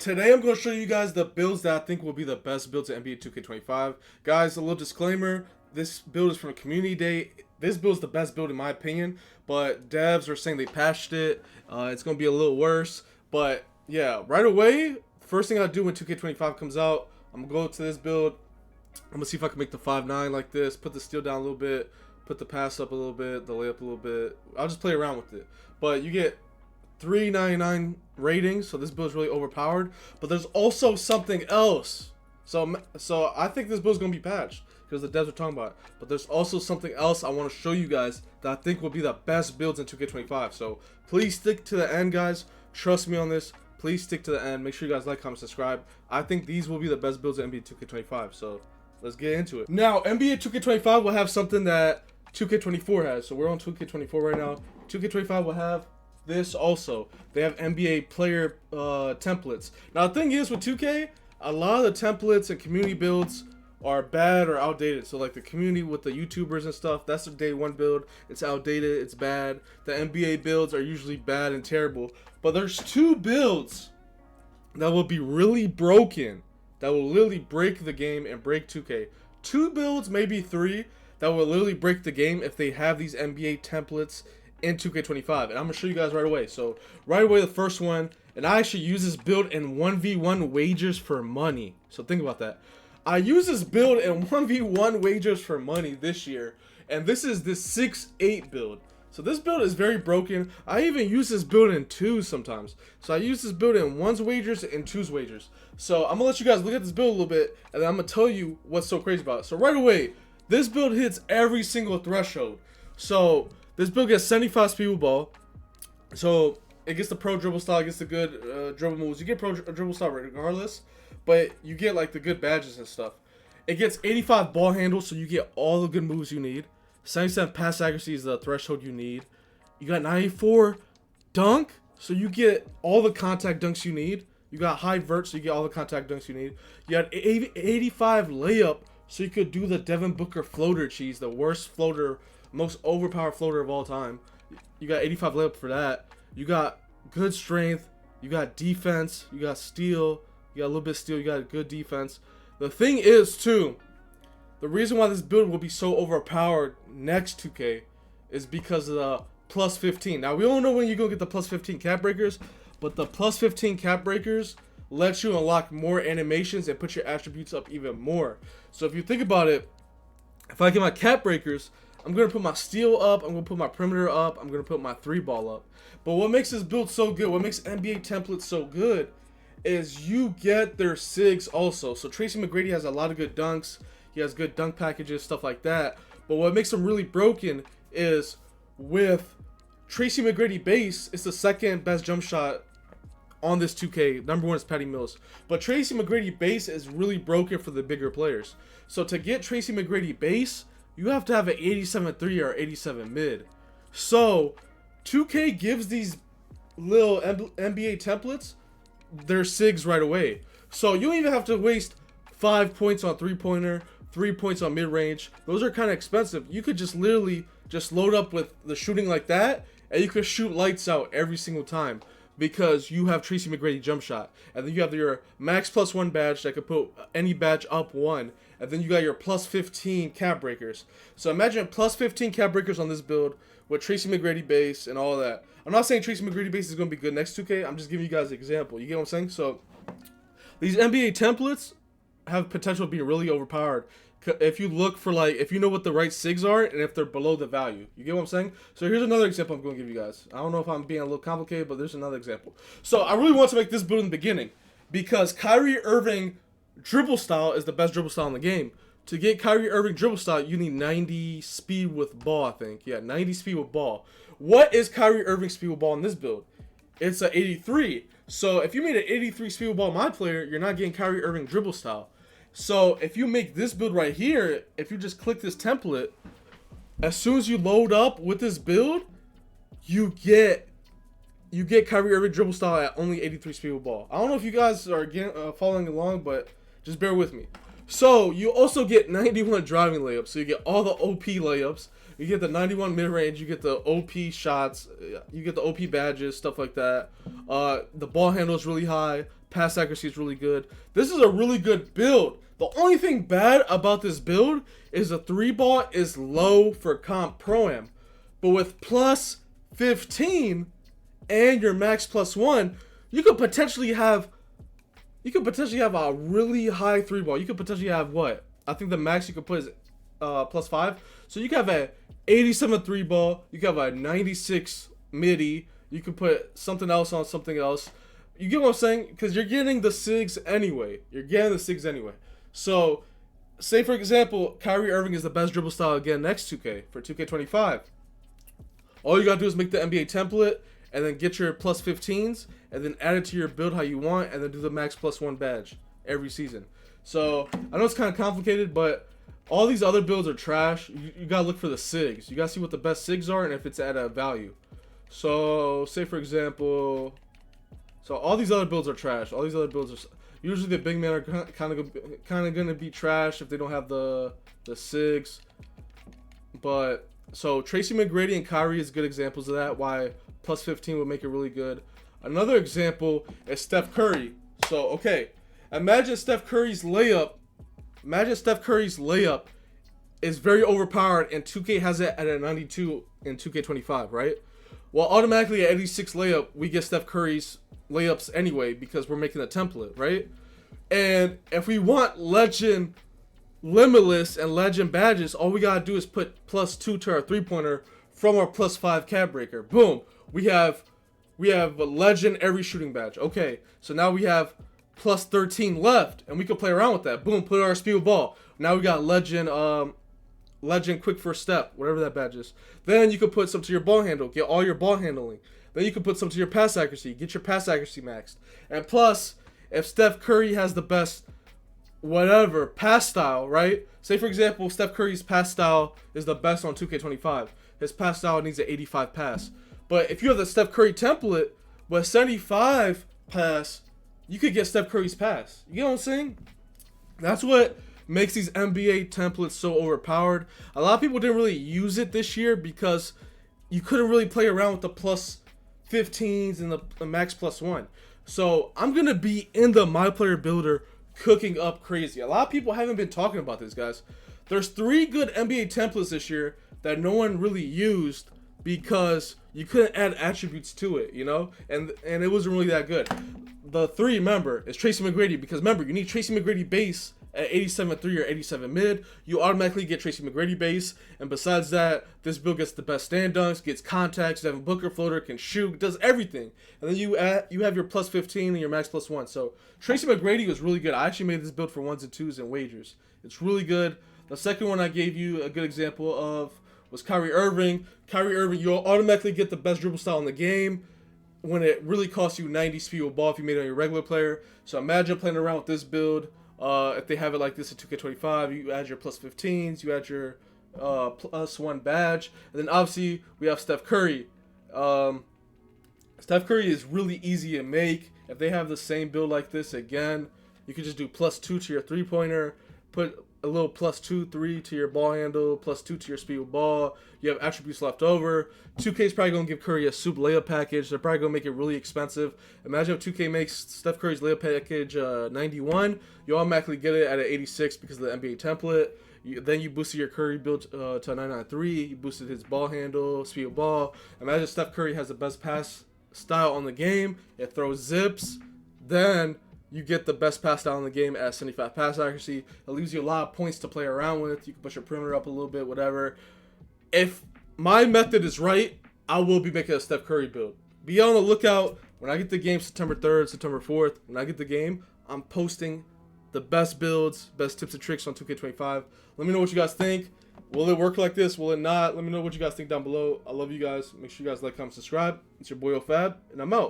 Today I'm going to show you guys the builds that I think will be the best builds in NBA 2K25. Guys, a little disclaimer, this build is from a community day. This build is the best build in my opinion, but devs are saying they patched it. It's going to be a little worse, but yeah, right away, first thing I do when 2K25 comes out, I'm going to go to this build. I'm going to see if I can make the 5'9" like this, put the steal down a little bit, put the pass up a little bit, the layup a little bit. I'll just play around with it. But you get 399 ratings, so this build is really overpowered. But there's also something else. So I think this build is gonna be patched because the devs are talking about it. But there's also something else I want to show you guys that I think will be the best builds in 2K25. So please stick to the end, guys. Trust me on this. Please stick to the end. Make sure you guys like, comment, subscribe. I think these will be the best builds in NBA 2K25. So let's get into it. Now, NBA 2K25 will have something that 2K24 has. So we're on 2K24 right now. 2K25 will have this also. They have NBA player templates. Now the thing is with 2K, a lot of the templates and community builds are bad or outdated. So like the community with the YouTubers and stuff, that's the day one build. It's outdated, it's bad. The NBA builds are usually bad and terrible. But there's two builds that will be really broken, that will literally break the game and break 2K. Two builds, maybe three, that will literally break the game if they have these NBA templates in 2K25, and I'm gonna show you guys right away. So right away, the first one, and I actually use this build in 1v1 wagers for money. So think about that. I use this build in 1v1 wagers for money this year, and this is the 6'8" build. So this build is very broken. I even use this build in twos sometimes. So I use this build in ones wagers and twos wagers. So I'm gonna let you guys look at this build a little bit, and then I'm gonna tell you what's so crazy about it. So right away, this build hits every single threshold. So this build gets 75 speed with ball, so it gets the pro dribble style, it gets the good dribble moves. You get pro dribble style regardless, but you get like the good badges and stuff. It gets 85 ball handles, so you get all the good moves you need. 77 pass accuracy is the threshold you need. You got 94 dunk, so you get all the contact dunks you need. You got high vert, so you get all the contact dunks you need. You got 85 layup, so you could do the Devin Booker floater cheese, the worst floater, most overpowered floater of all time. You got 85 layup for that. You got good strength. You got defense. You got steal. You got a little bit of steal. You got good defense. The thing is, too, the reason why this build will be so overpowered next 2K is because of the plus 15. Now, we don't know when you go get the plus 15 cap breakers, but the plus 15 cap breakers lets you unlock more animations and put your attributes up even more. So if you think about it, if I get my cap breakers, I'm going to put my steal up, I'm going to put my perimeter up, I'm going to put my 3-ball up. But what makes this build so good, what makes NBA templates so good, is you get their SIGs also. So Tracy McGrady has a lot of good dunks, he has good dunk packages, stuff like that. But what makes them really broken is with Tracy McGrady base, it's the second best jump shot on this 2K. Number one is Patty Mills. But Tracy McGrady base is really broken for the bigger players. So to get Tracy McGrady base, you have to have an 87-3 or 87 mid. So 2K gives these little NBA templates their SIGs right away. So you don't even have to waste 5 points on three-pointer, 3 points on mid-range. Those are kind of expensive. You could just literally just load up with the shooting like that, and you could shoot lights out every single time because you have Tracy McGrady jump shot. And then you have your max +1 badge that could put any badge up 1. And then you got your plus 15 cap breakers. So imagine plus 15 cap breakers on this build with Tracy McGrady base and all that. I'm not saying Tracy McGrady base is going to be good next 2K. I'm just giving you guys an example. You get what I'm saying? So these NBA templates have potential to be really overpowered if you look for, like, if you know what the right SIGs are and if they're below the value. You get what I'm saying? So here's another example I'm going to give you guys. I don't know if I'm being a little complicated, but there's another example. So I really want to make this build in the beginning because Kyrie Irving dribble style is the best dribble style in the game. To get Kyrie Irving dribble style, you need 90 speed with ball, I think. Yeah, 90 speed with ball. What is Kyrie Irving speed with ball in this build? It's an 83. So if you made an 83 speed with ball my player, you're not getting Kyrie Irving dribble style. So if you make this build right here, if you just click this template, as soon as you load up with this build, you get Kyrie Irving dribble style at only 83 speed with ball. I don't know if you guys are following along, but just bear with me. So you also get 91 driving layups. So you get all the OP layups. You get the 91 mid-range, you get the OP shots, you get the OP badges, stuff like that. The ball handle is really high. Pass accuracy is really good. This is a really good build. The only thing bad about this build is the 3-ball is low for comp pro-am. But with plus 15 and your max plus 1, you could potentially have a really high 3-ball. You could potentially have what? I think the max you could put is plus 5. So you could have a 87 3-ball. You could have a 96 midi. You could put something else on something else. You get what I'm saying? Because you're getting the SIGs anyway. So, say for example, Kyrie Irving is the best dribble style again next 2K for 2K25. All you gotta do is make the NBA template and then get your plus 15s and then add it to your build how you want and then do the max plus 1 badge every season. So, I know it's kind of complicated, but all these other builds are trash. You gotta look for the SIGs. You gotta see what the best SIGs are and if it's at a value. So, say for example, so all these other builds are trash. All these other builds are usually the big men are kind of gonna be trash if they don't have the SIGs. But so Tracy McGrady and Kyrie is good examples of that. Why plus 15 would make it really good. Another example is Steph Curry. So okay, imagine Steph Curry's layup. Is very overpowered and 2K has it at a 92 in 2K25, right? Well, automatically at 86 layup, we get Steph Curry's layups anyway because we're making a template, right? And if we want legend limitless and legend badges, all we gotta do is put plus 2 to our 3-pointer from our plus 5 cap breaker. Boom. We have a legend every shooting badge. Okay, so now we have plus 13 left, and we can play around with that. Boom, put our speed ball. Now we got legend quick first step, whatever that badge is. Then you can put some to your ball handle, get all your ball handling. Then you can put some to your pass accuracy, get your pass accuracy maxed. And plus, if Steph Curry has the best whatever pass style, right? Say for example, Steph Curry's pass style is the best on 2K25. His pass style needs an 85 pass. But if you have the Steph Curry template with 75 pass, you could get Steph Curry's pass. You get what I'm saying? That's what makes these NBA templates so overpowered. A lot of people didn't really use it this year because you couldn't really play around with the plus 15s and the max plus 1. So I'm going to be in the My Player Builder cooking up crazy. A lot of people haven't been talking about this, guys. There's 3 good NBA templates this year that no one really used because you couldn't add attributes to it, you know? And it wasn't really that good. The 3, remember, is Tracy McGrady because remember, you need Tracy McGrady base at 87 3 or 87 mid. You automatically get Tracy McGrady base, and besides that, this build gets the best stand dunks, gets contacts, Devin Booker floater, can shoot, does everything. And then you have your plus 15 and your max plus 1. So Tracy McGrady was really good. I actually made this build for 1s and 2s and wagers. It's really good. The second one I gave you a good example of was Kyrie Irving. Kyrie Irving, you'll automatically get the best dribble style in the game when it really costs you 90 speed with ball if you made it on your regular player. So imagine playing around with this build. If they have it like this in 2K25, you add your plus 15s, you add your plus 1 badge, and then obviously we have Steph Curry. Steph Curry is really easy to make. If they have the same build like this again, you can just do plus 2 to your 3-pointer, put a little plus 2, 3 to your ball handle, plus 2 to your speed with ball. You have attributes left over. 2K is probably going to give Curry a soup layup package. They're probably going to make it really expensive. Imagine if 2K makes Steph Curry's layup package 91. You automatically get it at an 86 because of the NBA template. Then you boosted your Curry build to a 993. You boosted his ball handle, speed of ball. Imagine Steph Curry has the best pass style on the game. It throws zips. Then you get the best pass style in the game at 75 pass accuracy. It leaves you a lot of points to play around with. You can push your perimeter up a little bit, whatever. If my method is right, I will be making a Steph Curry build. Be on the lookout. When I get the game September 3rd, September 4th, when I get the game, I'm posting the best builds, best tips and tricks on 2K25. Let me know what you guys think. Will it work like this? Will it not? Let me know what you guys think down below. I love you guys. Make sure you guys like, comment, subscribe. It's your boy OFab, and I'm out.